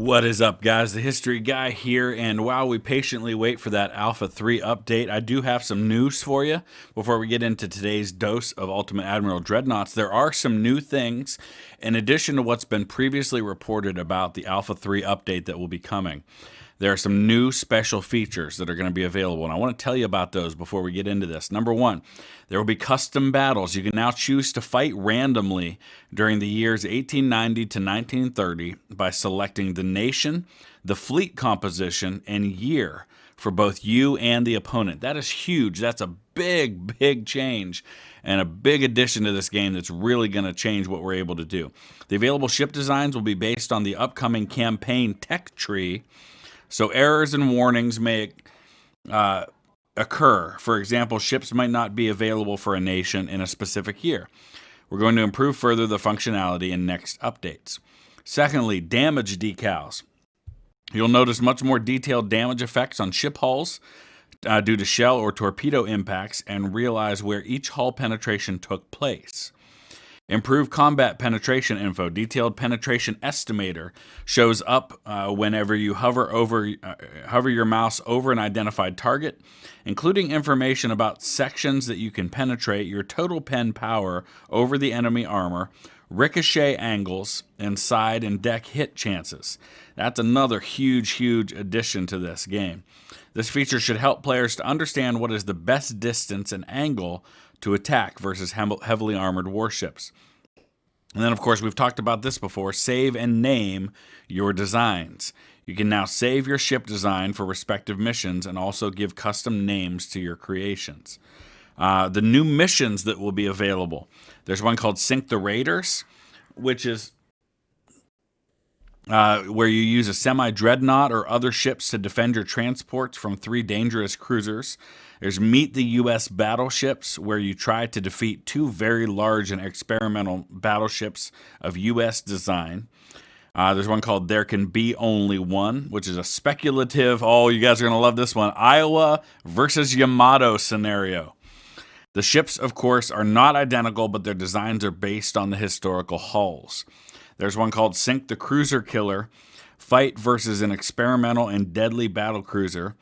What is up, guys? The History Guy here, and while we patiently wait for that Alpha 3 update, I do have some news for you before we get into today's dose of Ultimate Admiral Dreadnoughts. There are some new things in addition to what's been previously reported about the Alpha 3 update that will be coming. There are some new special features that are going to be available, and I want to tell you about those before we get into this. Number one, there will be custom battles. You can now choose to fight randomly during the years 1890 to 1930 by selecting the nation, the fleet composition, and year for both you and the opponent. That is huge. That's a big change and a big addition to this game that's really going to change what we're able to do. The available ship designs will be based on the upcoming campaign tech tree, so errors and warnings may occur. For example, ships might not be available for a nation in a specific year. We're going to improve further the functionality in next updates. Secondly, damage decals. You'll notice much more detailed damage effects on ship hulls due to shell or torpedo impacts, and realize where each hull penetration took place. Improved combat penetration info. Detailed penetration estimator shows up whenever you hover your mouse over an identified target, including information about sections that you can penetrate, your total pen power over the enemy armor, ricochet angles, and side and deck hit chances. That's another huge addition to this game. This feature should help players to understand what is the best distance and angle to attack versus heavily armored warships. And then, of course, we've talked about this before, save and name your designs. You can now save your ship design for respective missions and also give custom names to your creations. The new missions that will be available. There's one called Sink the Raiders, which is where you use a Semi-Dreadnought or other ships to defend your transports from 3 dangerous cruisers. There's Meet the U.S. Battleships, where you try to defeat 2 very large and experimental battleships of U.S. design. There's one called There Can Be Only One, which is a speculative, oh, you guys are going to love this one, Iowa versus Yamato scenario. The ships, of course, are not identical, but their designs are based on the historical hulls. There's one called Sink the Cruiser Killer, fight versus an experimental and deadly battle cruiser.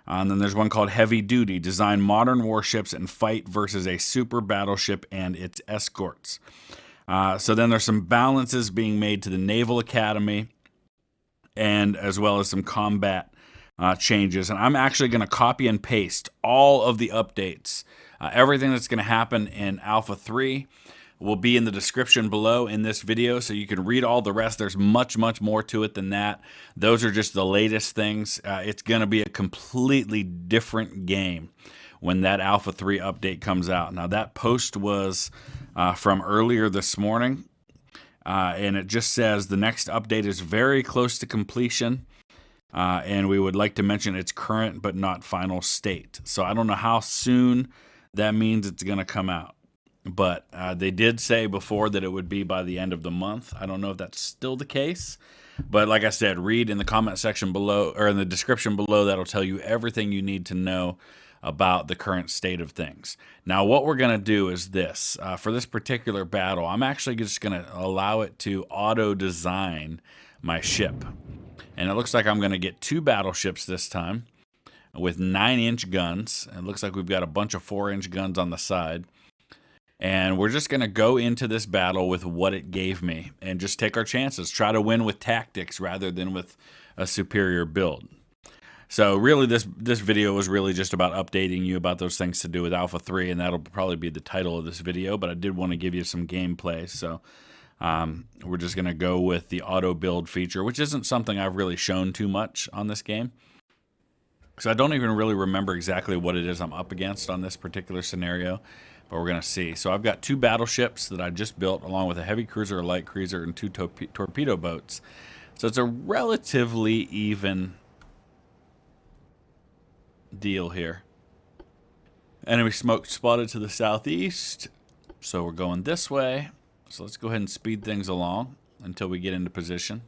And then there's one called Heavy Duty, design modern warships and fight versus a super battleship and its escorts. So then there's some balances being made to the Naval Academy, and as well as some combat changes. And I'm actually going to copy and paste all of the updates. Everything that's going to happen in Alpha 3 will be in the description below in this video, so you can read all the rest. There's much more to it than that. Those are just the latest things. It's going to be a completely different game when that Alpha 3 update comes out. Now, that post was from earlier this morning, and it just says the next update is very close to completion, and we would like to mention its current but not final state. So I don't know how soon that means it's going to come out. But they did say before that it would be by the end of the month. I don't know if that's still the case. But like I said, read in the comment section below, or in the description below. That'll tell you everything you need to know about the current state of things. Now, what we're going to do is this. For this particular battle, I'm actually just going to allow it to auto-design my ship. And it looks like I'm going to get 2 battleships this time with 9-inch guns. It looks like we've got a bunch of 4-inch guns on the side. And we're just going to go into this battle with what it gave me and just take our chances. Try to win with tactics rather than with a superior build. So really this video was really just about updating you about those things to do with Alpha 3, and that'll probably be the title of this video. But I did want to give you some gameplay. So we're just going to go with the auto build feature, which isn't something I've really shown too much on this game. So I don't even really remember exactly what it is I'm up against on this particular scenario. But we're going to see. So I've got 2 battleships that I just built, along with a heavy cruiser, a light cruiser, and 2 torpedo boats. So it's a relatively even deal here. Enemy smoke spotted to the southeast. So we're going this way. So let's go ahead and speed things along until we get into position.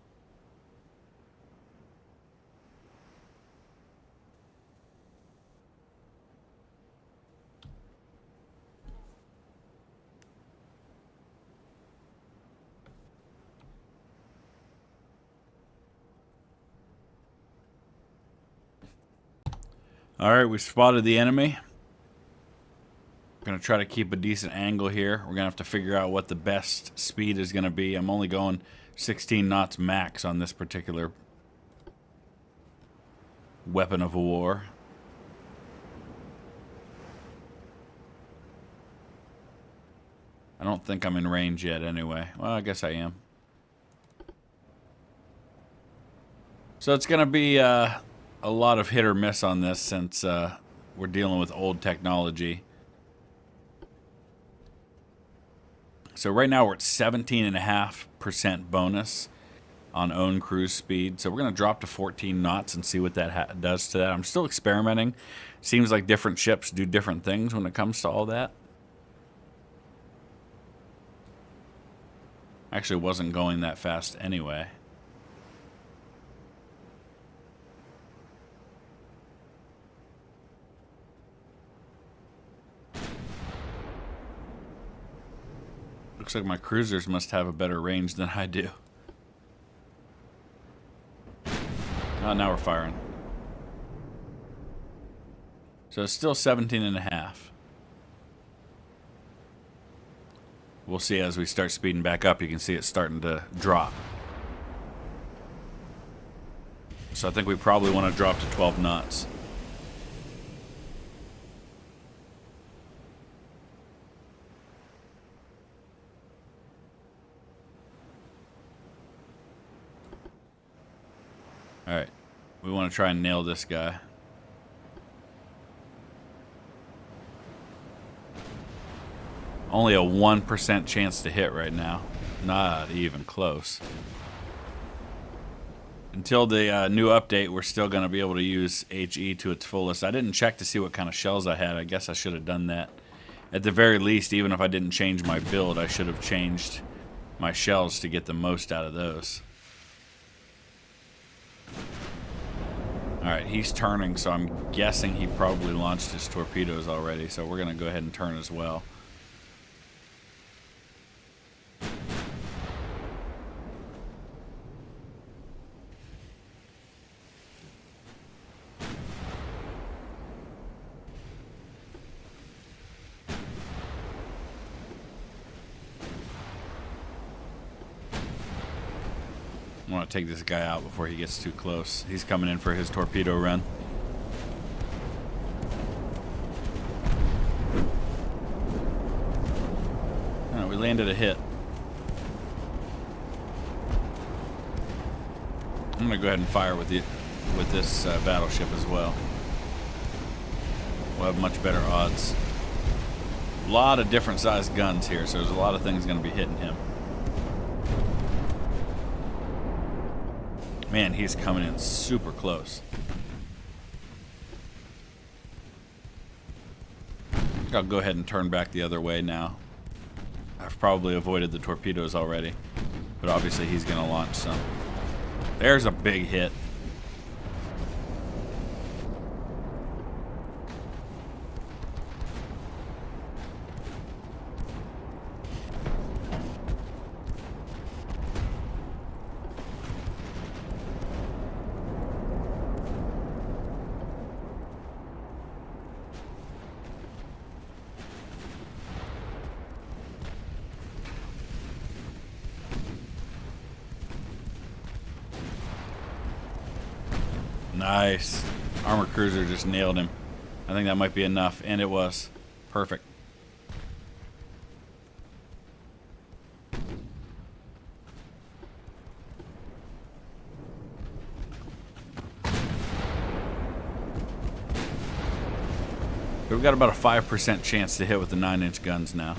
All right, we spotted the enemy. Going to try to keep a decent angle here. We're going to have to figure out what the best speed is going to be. I'm only going 16 knots max on this particular weapon of war. I don't think I'm in range yet anyway. Well, I guess I am. So it's going to be a lot of hit or miss on this since we're dealing with old technology. So right now we're at 17.5% bonus on own cruise speed. So we're going to drop to 14 knots and see what that does to that. I'm still experimenting. Seems like different ships do different things when it comes to all that. Actually wasn't going that fast anyway. Looks like my cruisers must have a better range than I do. Oh, now we're firing. So it's still 17.5. We'll see as we start speeding back up. You can see it starting to drop. So I think we probably want to drop to 12 knots. Alright, we want to try and nail this guy. Only a 1% chance to hit right now. Not even close. Until the new update, we're still going to be able to use HE to its fullest. I didn't check to see what kind of shells I had. I guess I should have done that. At the very least, even if I didn't change my build, I should have changed my shells to get the most out of those. Alright, he's turning, so I'm guessing he probably launched his torpedoes already, so we're going to go ahead and turn as well. I want to take this guy out before he gets too close. He's coming in for his torpedo run. Oh, we landed a hit. I'm going to go ahead and fire with this battleship as well. We'll have much better odds. A lot of different sized guns here, so there's a lot of things going to be hitting him. Man, he's coming in super close. I'll go ahead and turn back the other way now. I've probably avoided the torpedoes already, but obviously he's going to launch some. There's a big hit. Nice. Armor cruiser just nailed him. I think that might be enough, and it was. Perfect. We've got about a 5% chance to hit with the 9-inch guns now.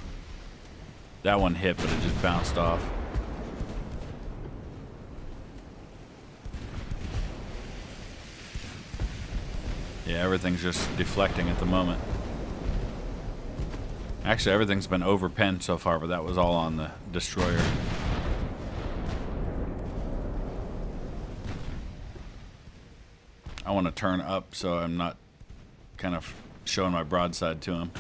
That one hit, but it just bounced off. Yeah, everything's just deflecting at the moment. Actually, everything's been overpenned so far, but that was all on the destroyer. I want to turn up so I'm not kind of showing my broadside to him.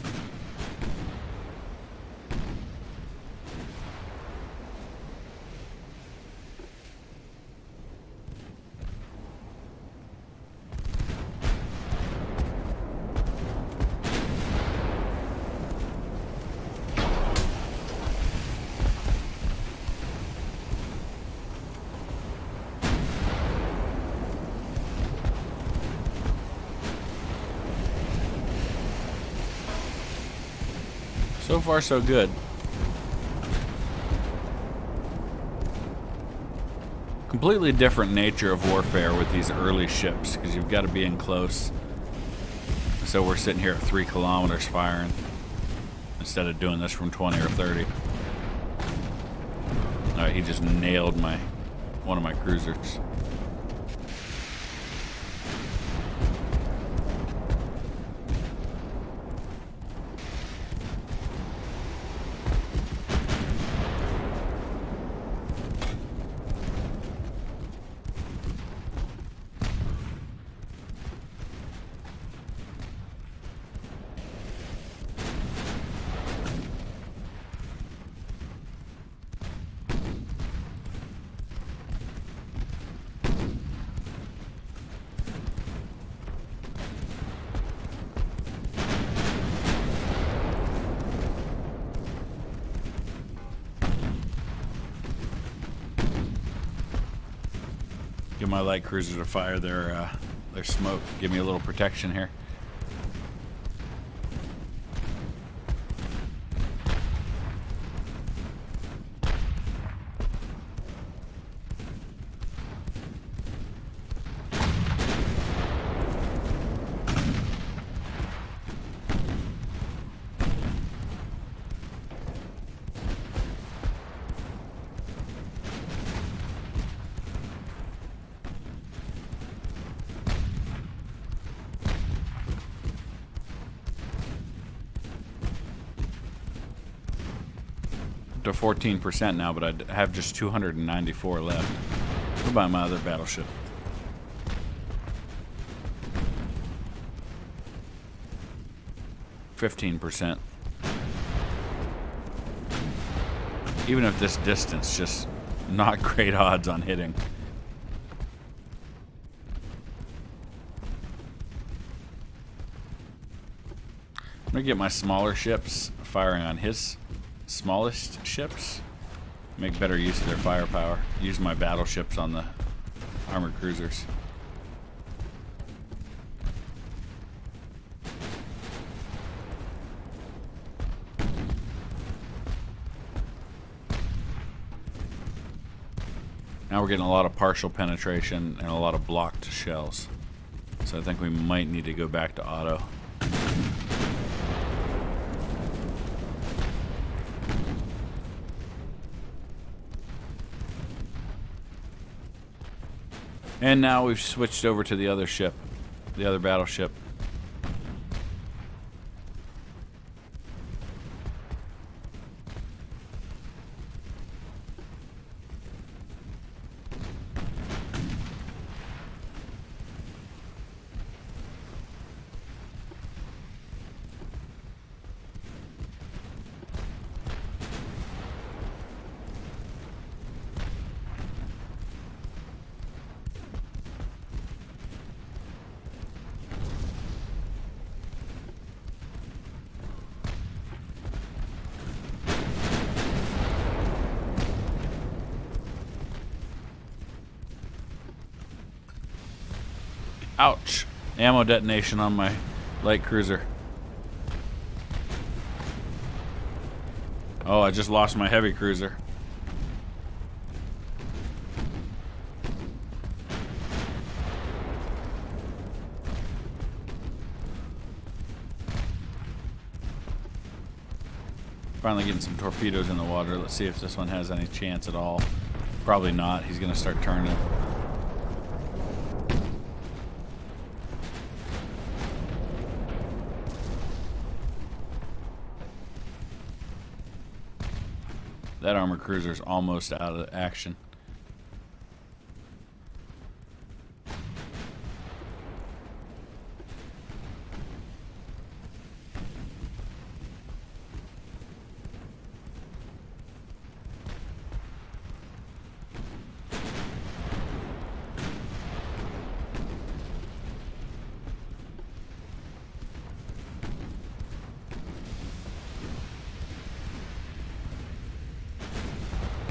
So far, so good. Completely different nature of warfare with these early ships, because you've got to be in close. So we're sitting here at 3 kilometers firing, instead of doing this from 20 or 30. Alright, he just nailed one of my cruisers. Get my light cruiser to fire their smoke. Give me a little protection here. To 14% now, but I have just 294 left. Goodbye, my other battleship. %. Even if this distance, just not great odds on hitting. I'm gonna get my smaller ships firing on his smallest ships, make better use of their firepower. Use my battleships on the armored cruisers. Now we're getting a lot of partial penetration and a lot of blocked shells. So I think we might need to go back to auto. And now we've switched over to the other ship, the other battleship. Ouch. Ammo detonation on my light cruiser. Oh, I just lost my heavy cruiser. Finally getting some torpedoes in the water. Let's see if this one has any chance at all. Probably not. He's going to start turning. That armored cruiser's almost out of action.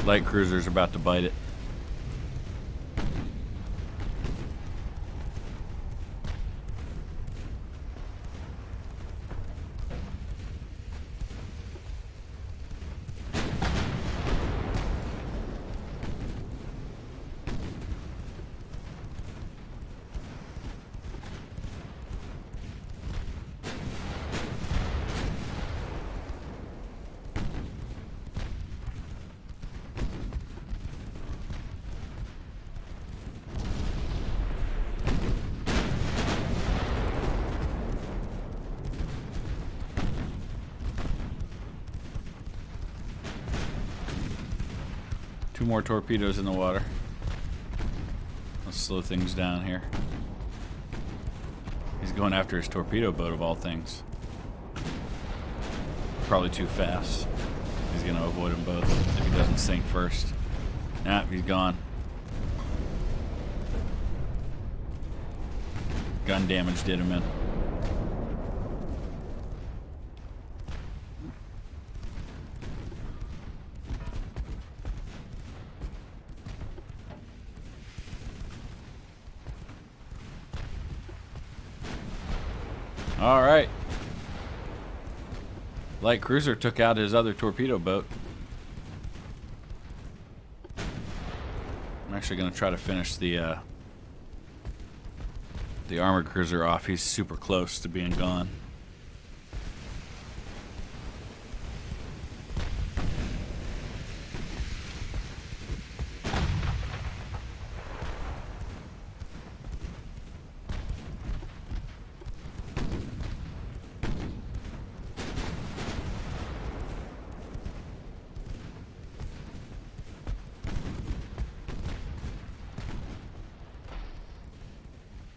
Light cruiser's about to bite it. 2 more torpedoes in the water. Let's slow things down here. He's going after his torpedo boat of all things. Probably too fast. He's going to avoid them both if he doesn't sink first. Nah, he's gone. Gun damage did him in. All right. Light cruiser took out his other torpedo boat. I'm actually going to try to finish the armored cruiser off. He's super close to being gone.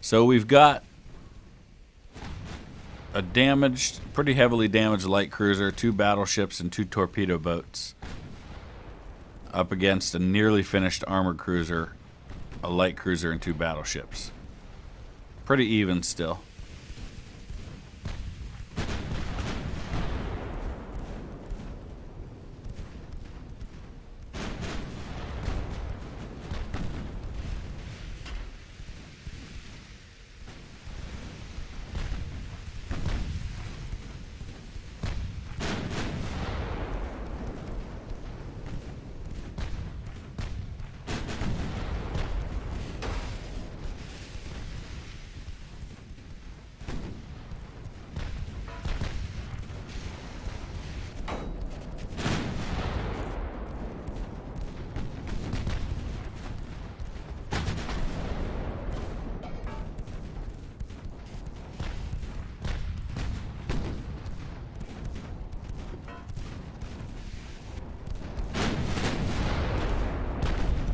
So we've got a damaged, pretty heavily damaged light cruiser, 2 battleships, and 2 torpedo boats up against a nearly finished armored cruiser, a light cruiser, and 2 battleships. Pretty even still.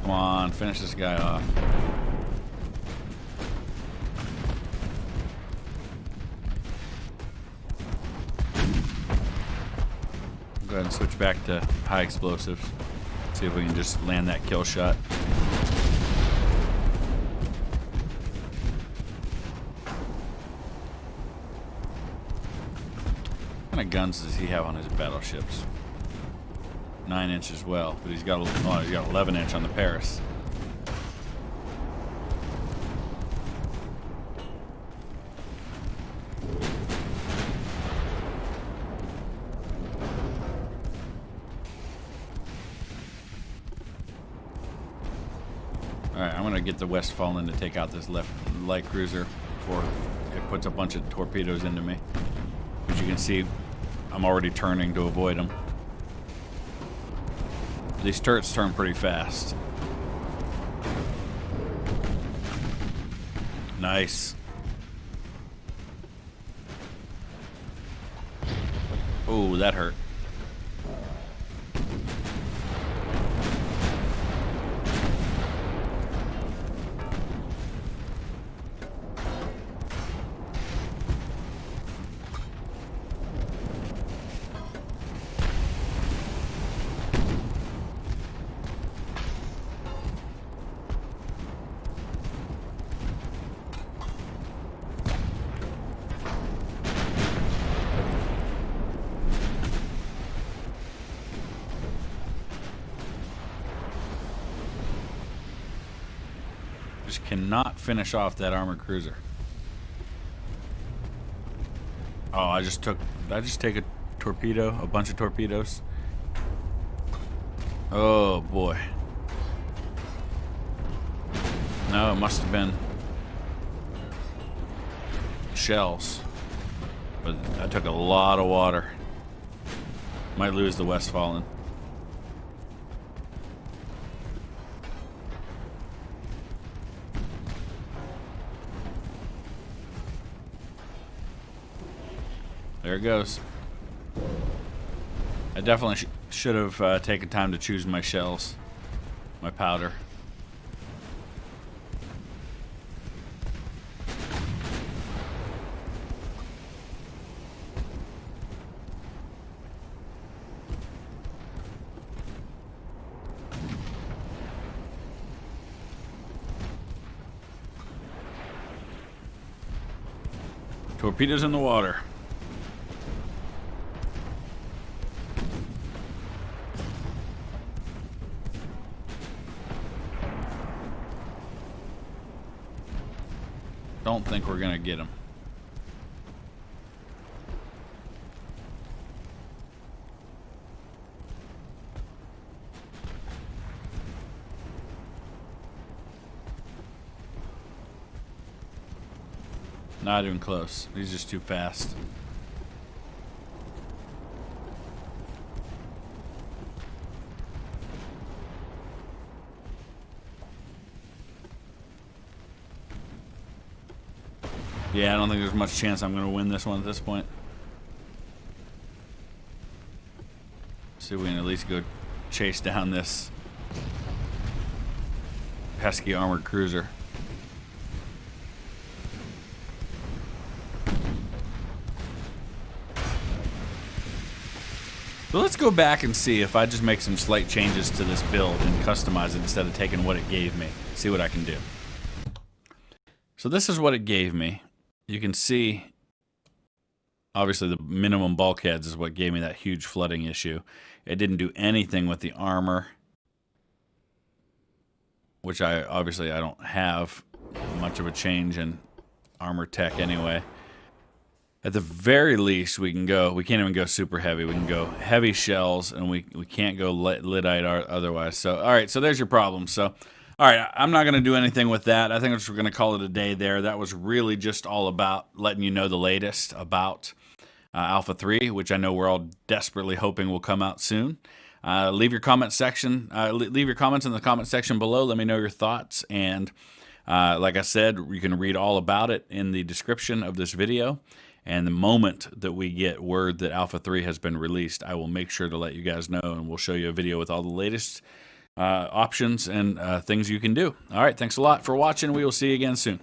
Come on, finish this guy off. Go ahead and switch back to high explosives. See if we can just land that kill shot. What kind of guns does he have on his battleships? 9-inch as well, but he's got 11-inch on the Paris. Alright, I'm gonna get the Westfalen to take out this left light cruiser before it puts a bunch of torpedoes into me. As you can see, I'm already turning to avoid them. These turrets turn pretty fast. Nice. Oh, that hurt. Just cannot finish off that armored cruiser. Oh, I just take a torpedo, a bunch of torpedoes. Oh boy. No, it must have been shells. But I took a lot of water. Might lose the Westfalen. There it goes. I definitely should have taken time to choose my shells. my powder. Torpedoes in the water. Don't think we're gonna get them. Not even close. He's just too fast. Yeah, I don't think there's much chance I'm going to win this one at this point. See if we can at least go chase down this pesky armored cruiser. So let's go back and see if I just make some slight changes to this build and customize it instead of taking what it gave me. See what I can do. So this is what it gave me. You can see, obviously the minimum bulkheads is what gave me that huge flooding issue. It didn't do anything with the armor, which I don't have much of a change in armor tech anyway. At the very least, we can't even go super heavy. We can go heavy shells, and we can't go lyddite otherwise. So, all right, so there's your problem. So, all right, I'm not going to do anything with that. I think we're going to call it a day there. That was really just all about letting you know the latest about Alpha 3, which I know we're all desperately hoping will come out soon. Leave your comment section. Leave your comments in the comment section below. Let me know your thoughts. And like I said, you can read all about it in the description of this video. And the moment that we get word that Alpha 3 has been released, I will make sure to let you guys know, and we'll show you a video with all the latest options and things you can do. All right, thanks a lot for watching. We will see you again soon.